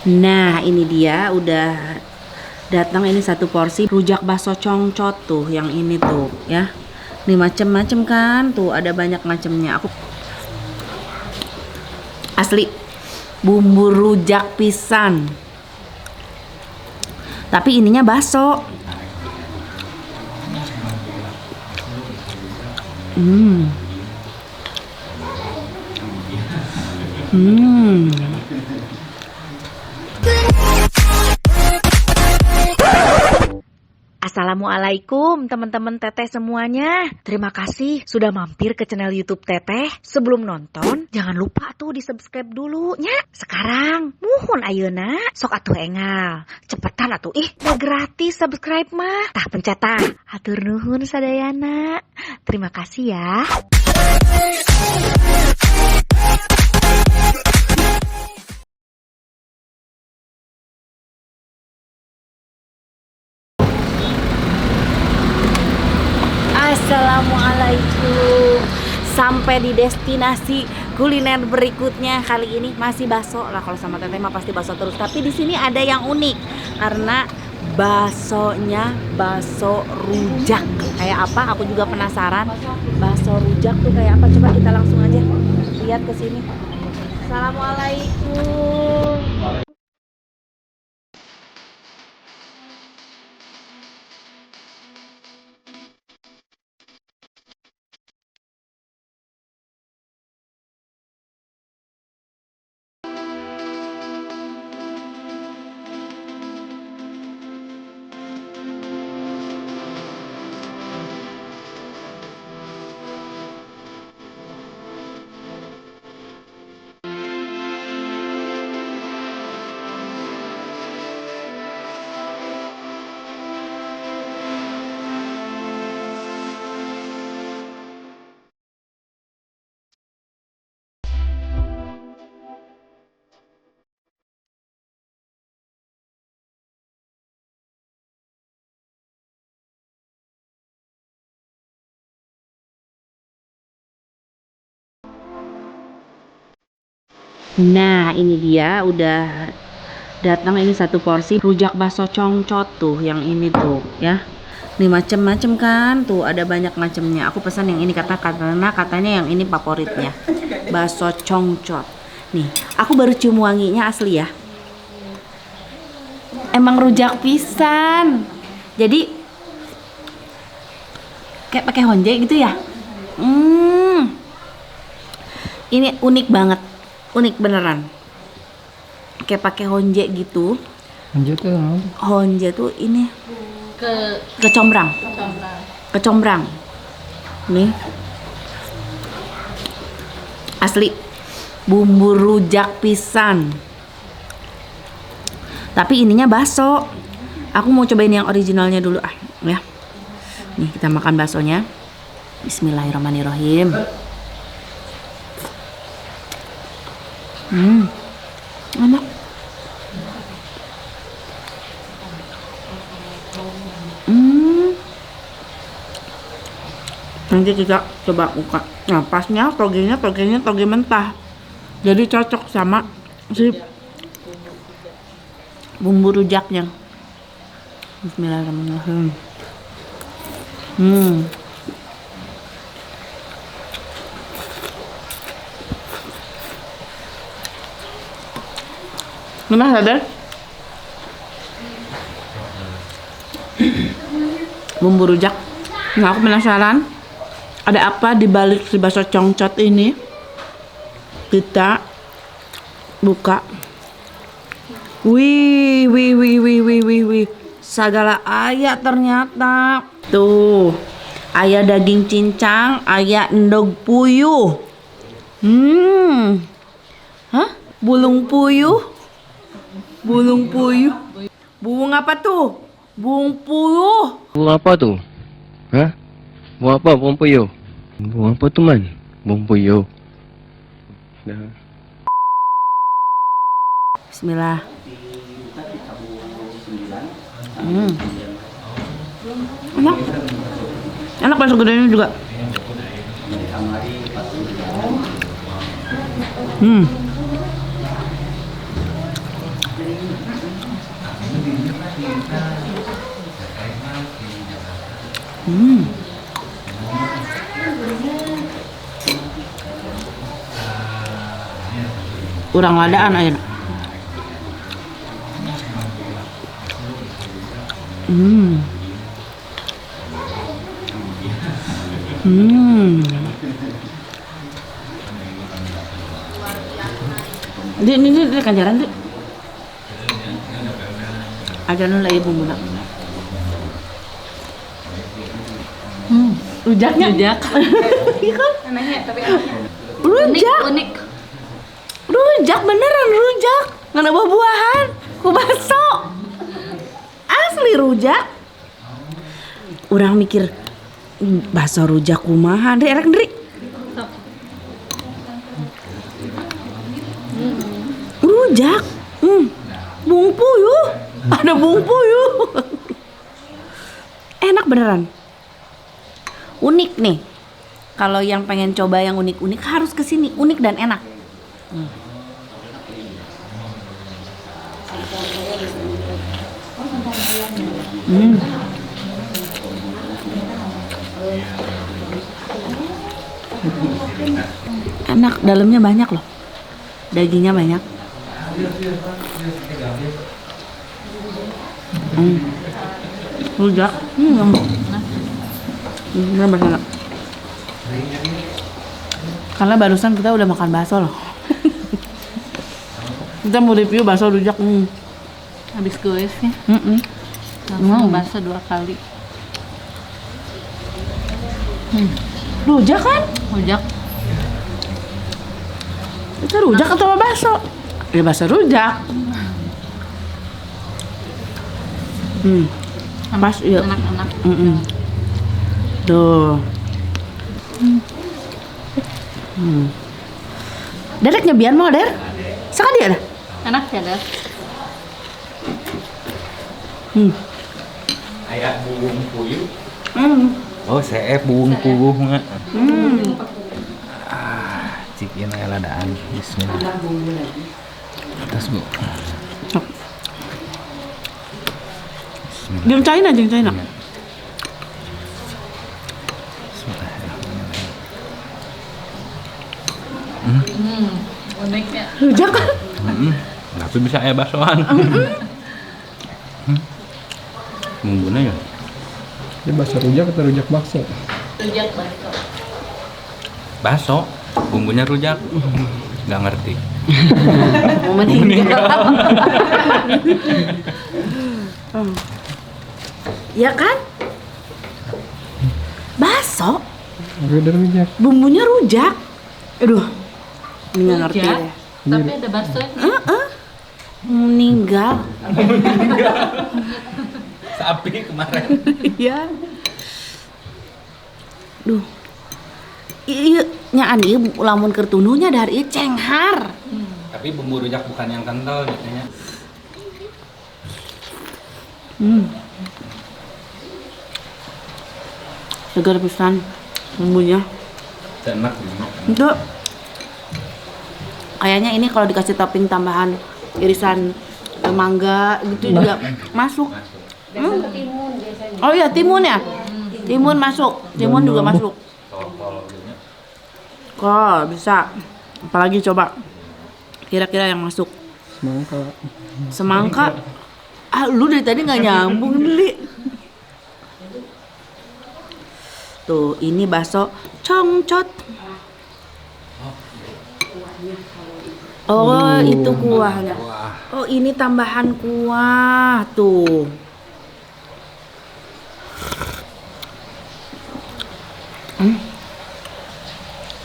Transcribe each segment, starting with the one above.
Nah, ini dia udah datang ini satu porsi rujak bakso congcot tuh, yang ini tuh ya. Ini macem-macem kan, tuh ada banyak macemnya. Aku asli bumbu rujak pisan. Tapi ininya bakso. Hmm. Hmm. Assalamualaikum teman-teman Teteh semuanya. Terima kasih sudah mampir ke channel YouTube Teteh. Sebelum nonton, jangan lupa tuh di-subscribe dulu nya. Sekarang, muhun ayeuna, sok atuh engal. Cepetan atuh, udah gratis subscribe mah. Tah pencet tah. Hatur nuhun sadayana. Terima kasih ya. Assalamualaikum. Sampai di destinasi kuliner berikutnya. Kali ini masih bakso lah, kalau sama Teteh mah pasti bakso terus. Tapi di sini ada yang unik karena baksonya bakso rujak. Kayak apa? Aku juga penasaran. Bakso rujak tuh kayak apa? Coba kita langsung aja lihat ke sini. Assalamualaikum. Nah, ini dia udah datang ini satu porsi rujak bakso congcot tuh, yang ini tuh ya. Ini macem-macem kan, tuh ada banyak macemnya. Aku pesan yang ini karena katanya yang ini favoritnya, bakso congcot. Nih, aku baru cium wanginya asli ya. Emang rujak pisan. Jadi kayak pakai honje gitu ya. Ini unik banget. Unik beneran. Kayak pakai honje gitu. Honje tuh apa? Honje tuh ini kecombrang. Kecombrang. Nih. Asli bumbu rujak pisan. Tapi ininya bakso. Aku mau cobain yang originalnya dulu ya. Nih, kita makan baksonya. Bismillahirrahmanirrahim. Enak. Nanti kita coba buka. Nah, pasnya togenya toge mentah. Jadi cocok sama si bumbu rujaknya. Bismillahirrahmanirrahim. Gimana, sadar? Bumbu rujak. Nah, aku penasaran ada apa di balik si bakso congcot ini. Kita buka. Wih. Segala aya ternyata. Tuh. Aya daging cincang, aya endog puyuh. Hah? Bulung puyuh. Buung apa tuh? Buung puyuh. Buang apa tuh? Hah? Buang apa? Buang puyuh? Buang apa tuh, Man? Buang puyuh. Dah. Bismillah. Enak bakso gedenya juga. Hmm. Urang ladaan ayeuna. Hmm. Hmm. Ini kanjaran tuh. Ada nu lagi bumbunya. Rujaknya. Rujak. Iya kan? Anehnya tapi anehnya. Rujak. Unik. Rujak beneran rujak. Nggak ada buah-buahan. Ku baso. Asli rujak. Urang mikir bakso rujak kumaha deh erek ndri. Rujak. Bung puyuh. Ada bung puyuh. Enak beneran. Unik nih. Kalau yang pengen coba yang unik-unik harus kesini. Unik dan enak. Enak, dalamnya banyak loh. Dagingnya banyak. Rujak. Bener enak. Karena barusan kita udah makan bakso loh. Kita mau review bakso rujak. Habis goes ya. Langsung bakso 2 kali. Rujak kan? Rujak. Itu rujak atau bakso? Ya bakso rujak. Pas iya. Enak-enak. Tuh. Derek nyebian mau der? Sekali ada? Enak ya, Des? Ayah bubung puyuh. Oh, saya bubung puyuh nggak? Cik ini ladaan. Bismillah. Atas bu. Jeung China, jeung China. Uniknya. Rujak kan? Tapi bisa ayah baksoan. Bumbunya ya. Ini bakso rujak atau rujak bakso? Rujak bakso. Bakso, bumbunya rujak. Nggak ngerti. Mau meninggal. Ya kan? Bakso, Ada rujak. bumbunya rujak. Aduh, ini nggak ngerti Rujak, deh. tapi ada baksonya. Meninggal. Sapi kemarin. Iya. Duh. Iya, nyaan ieu lamun keur tunduhnya dari cenghar. Tapi bumbu rujak bukan yang kental biasanya. Segar pisan bumbunya. Enak gitu. Itu kayaknya ini kalau dikasih topping tambahan irisan mangga gitu juga masuk. Oh iya, timun ya? Timun masuk. Timun juga masuk. Kok bisa. Apalagi coba. Kira-kira yang masuk. Semangka. Semangka. Ah, lu dari tadi nggak nyambung, Li. Tuh, ini bakso congcot. Oh, itu kuahnya. Oh, ini tambahan kuah. Tuh.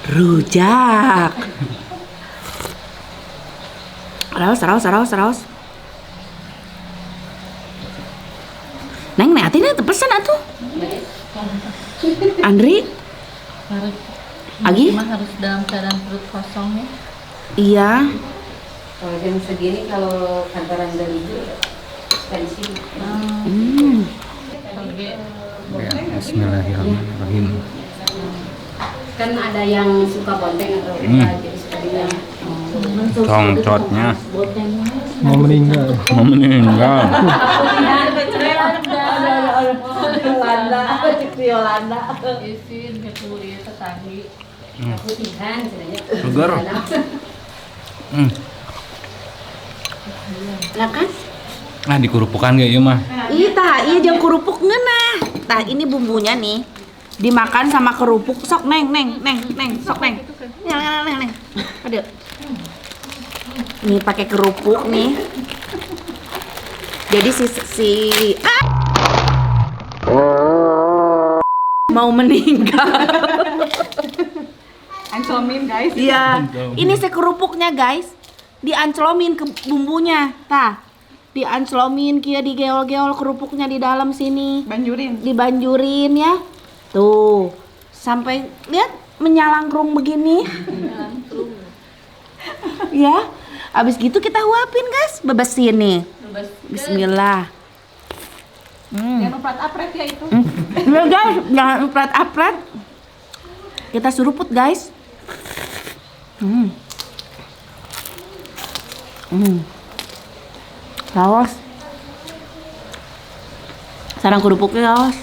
Rujak. Raus. Neng, nanti nih pesan atuh. Andri, Harus. Agi? Cuma harus dalam keadaan perut kosong ya. iya. Kalau jam segini kalau kantoran dari itu pensi Oke. Ya, bismillahirrahmanirrahim. kan ada yang suka bonteng atau jadi seperti yang Congcotnya. bonteng Mau meninggal. Mau meninggal. Yolanda. Isin ke kuliah tadi. Putihan sebenarnya. Segar. Nah kan? Nah, dikurupukan gak ya mah? Iya tah, iya jang kerupuk ngeunah. Tah ini bumbunya nih dimakan sama kerupuk. Sok neng, sok neng. Neng. Aduh. Nih pakai kerupuk nih. Jadi mau meninggal. Anclomin guys. Iya, ini kerupuknya guys. Dianclomin ke bumbunya, tah. Dianclomin kia digeol-geol kerupuknya di dalam sini. Dibanjurin ya. Tuh. Sampai lihat menyalangkrung begini. Ya. Abis gitu kita huapin guys, bebesin nih. Bismillah. Jangan uprat apret ya itu. Ya guys, jangan uprat-apret. Kita suruput guys. Saus. Sarang kerupuknya saus.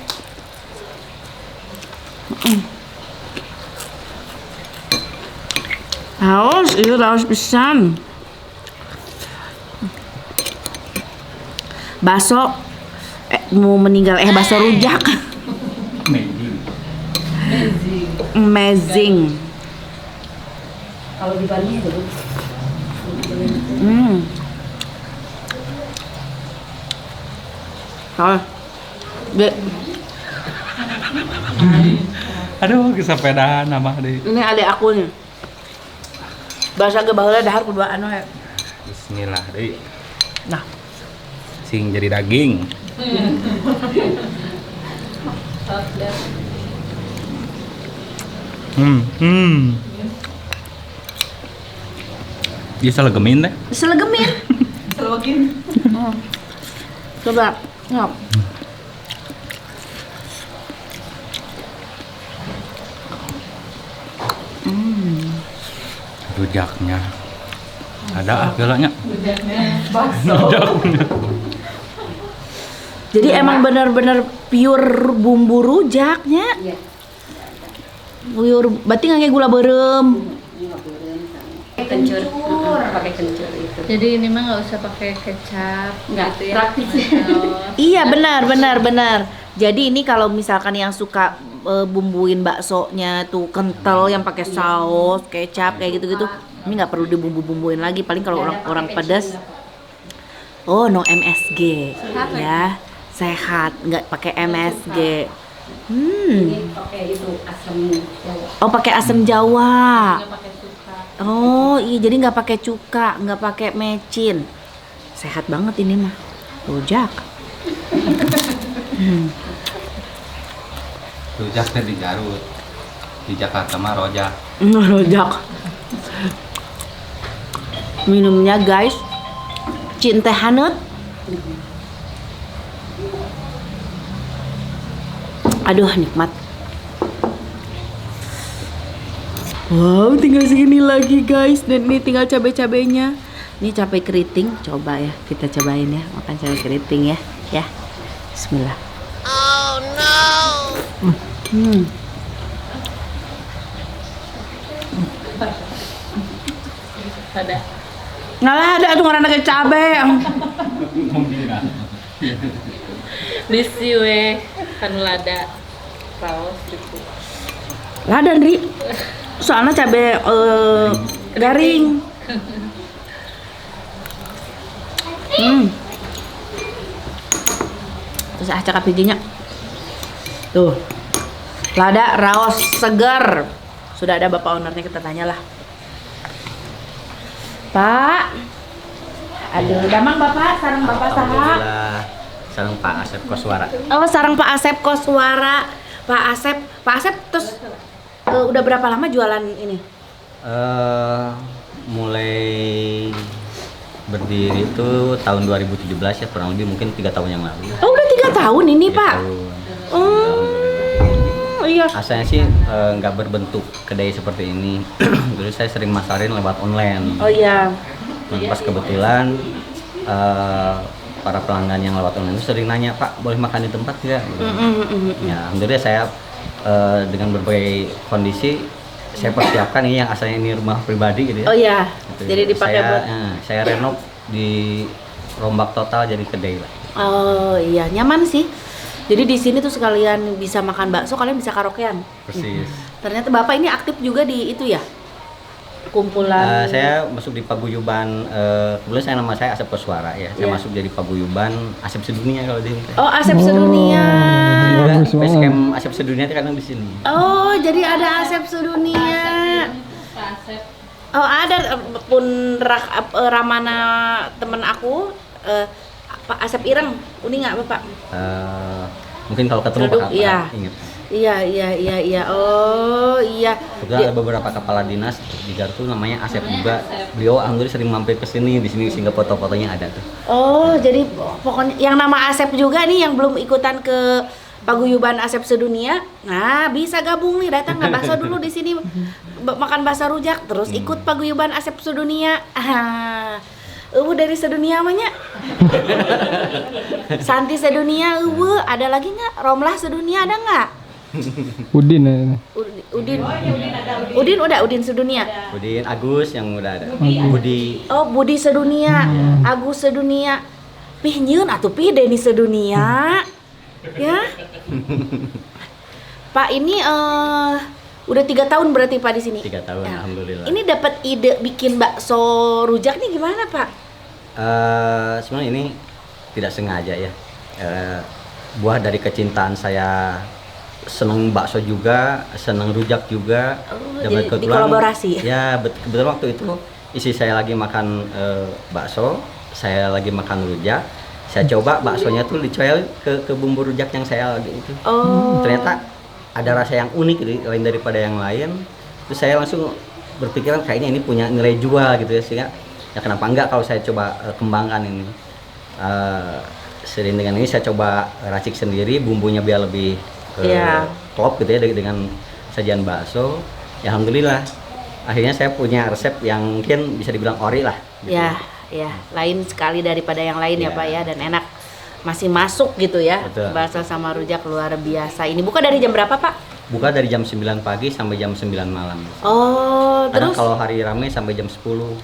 Saus, itu saus pisan. Bakso mau meninggal bakso rujak. Amazing. Kalau di Bali itu. Saus. Aduh, kesepedahan nama deh. Ini adik aku nih. Bahasa ge baheula dahar kudu anu he. Bismillah deh. Nah, Sing jadi daging. Bisa legemin deh. selegemin. Coba, ngap. Rujaknya. Ada gelanya. Jadi emang bener-bener pure bumbu rujaknya. Iya. Pure, berarti nggak kayak gula berem. Kencur. Pakai kencur itu. Jadi ini mah nggak usah pakai kecap. Nggak, gitu ya. praktis. Iya benar. Jadi ini kalau misalkan yang suka bumbuin baksonya tuh kental yang pakai saus, kecap kayak gitu-gitu, ini nggak perlu dibumbu-bumbuin lagi. Paling kalau orang pedas, oh no MSG, ya sehat, nggak pakai MSG. Ini pakai itu asam Jawa. Oh pakai asam Jawa. Nggak pakai suka. Oh iya, jadi nggak pakai cuka, nggak pakai mecin. Sehat banget ini mah. Rujak. Rujak teh di Garut. Di Jakarta mah rojak. Rujak. Minumnya guys, cinta hangat. Aduh nikmat. Wow, tinggal segini lagi guys. Dan ini tinggal cabai-cabainya. Ini cabai keriting, coba ya, kita cobain ya, makan cabai keriting ya. Ya. Bismillah. Oh no. Ada. Ngalah ada tuh ngarana kayak cabai. Bisi we kan lada saus gitu. Ladan Ri. Soalnya cabai garing. Terus cakap bijinya. Tuh. Lada raos segar. Sudah ada bapak ownernya, kita tanyalah. Pak. Aduh, damang bapak, sarang bapak saha. Alhamdulillah. Sareng Pak Asep Koswara. Oh, sarang Pak Asep Koswara. Pak Asep terus udah berapa lama jualan ini? Mulai berdiri itu tahun 2017 ya, kurang lebih mungkin 3 tahun yang lalu. Oh, udah 3 tahun ini, 3 Pak. tahun. Iya. Asalnya sih nggak berbentuk kedai seperti ini. Dulu saya sering masarin lewat online. Oh iya. Nah, pas kebetulan para pelanggan yang lewat online itu sering nanya, Pak boleh makan di tempat nggak? Gitu. Ya, alhamdulillah saya dengan berbagai kondisi saya persiapkan ini yang asalnya ini rumah pribadi gitu ya. Oh iya. Gitu. Jadi dipakai saya, buat. saya renov di rombak total jadi kedai lah. Oh iya, nyaman sih. Jadi di sini tuh sekalian bisa makan bakso, kalian bisa karaokean. Persis. Ternyata Bapak ini aktif juga di itu ya? Kumpulan. Saya masuk di paguyuban, kebetulan nama saya Asep Koswara ya. Saya Iya. masuk jadi paguyuban Asep Sedunia kalau di Oh, Asep Sedunia. Basecamp Asep Sedunia itu kadang di sini. Oh, jadi ada Asep Sedunia. Oh, ada pun Ramana temen aku, Pak Asep Ireng, uni nggak Bapak? Mungkin kalau ketemu Produk, bakal iya. ingat. Iya. Oh, iya. Kebetulan ada beberapa kepala dinas di Garut tuh namanya Asep juga. Beliau alhamdulillah sering mampir ke sini, di sini sehingga foto-fotonya ada tuh. Oh, jadi pokoknya yang nama Asep juga nih yang belum ikutan ke paguyuban Asep Sedunia, nah bisa gabung nih, datang nggak bakso dulu di sini makan bakso rujak, terus ikut paguyuban Asep Sedunia. Dari Sedunia namanya. Santi Sedunia, ada lagi nggak? Romlah Sedunia ada nggak? Udin ya. Udin udah, Udin Sedunia. Budin Agus yang udah ada. Budi Oh, Budi Sedunia, Agus Sedunia. Pih nyeun atuh pih Deni Sedunia. Ya. Pak ini udah 3 tahun berarti Pak di sini. 3 tahun Ya. alhamdulillah. Ini dapat ide bikin bakso rujak nih gimana Pak? Sebenarnya ini tidak sengaja ya. Buah dari kecintaan saya, seneng bakso juga, seneng rujak juga. Oh, Dan jadi dikolaborasi. Ya, kebetulan waktu itu istri saya lagi makan bakso, saya lagi makan rujak. Saya coba baksonya tuh dicoel ke bumbu rujak yang saya lagi itu. Oh. Ternyata ada rasa yang unik gitu, lain daripada yang lain. Terus saya langsung berpikiran kayaknya ini punya nilai jual gitu ya, sehingga ya kenapa enggak kalau saya coba kembangkan ini. Sering dengan ini saya coba racik sendiri bumbunya biar lebih Iya. klop gitu ya dengan sajian bakso. Ya alhamdulillah akhirnya saya punya resep yang mungkin bisa dibilang ori lah gitu. Ya, lain sekali daripada yang lain ya Ya. Pak ya, dan enak. Masih masuk gitu ya. Betul. Bakso sama rujak luar biasa. Ini buka dari jam berapa Pak? Buka dari jam 9 pagi sampai jam 9 malam. Oh, Kadang terus kalau hari rame sampai jam 10.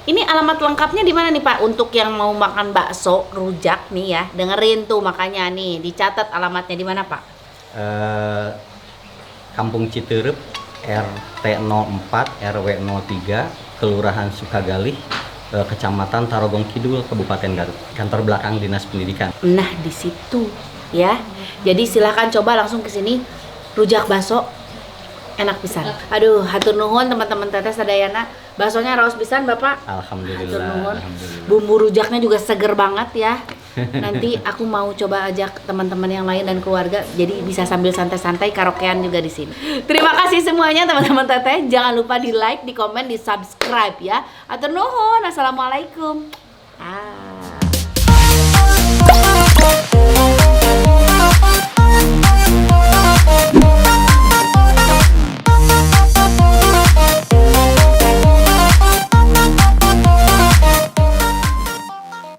ini alamat lengkapnya di mana nih Pak? Untuk yang mau makan bakso rujak nih ya, dengerin tuh makanya nih, dicatat alamatnya di mana Pak? Kampung Citerep, RT 04, RW 03, Kelurahan Sukagalih, Kecamatan Tarogong Kidul, Kabupaten Garut. Kantor belakang Dinas Pendidikan. Nah, di situ ya. Jadi silakan coba langsung ke sini. Rujak bakso enak pisan. Aduh, hatur nuhun teman-teman Teteh Sadayana. Baksonya raos pisan Bapak. Hatur Alhamdulillah. nuhun. Alhamdulillah. Bumbu rujaknya juga seger banget ya. Nanti aku mau coba ajak teman-teman yang lain dan keluarga, jadi bisa sambil santai-santai karaokean juga di sini. Terima kasih semuanya teman-teman Teteh. Jangan lupa di like, di komen, di subscribe ya. Hatur nuhun. Assalamualaikum. Ah.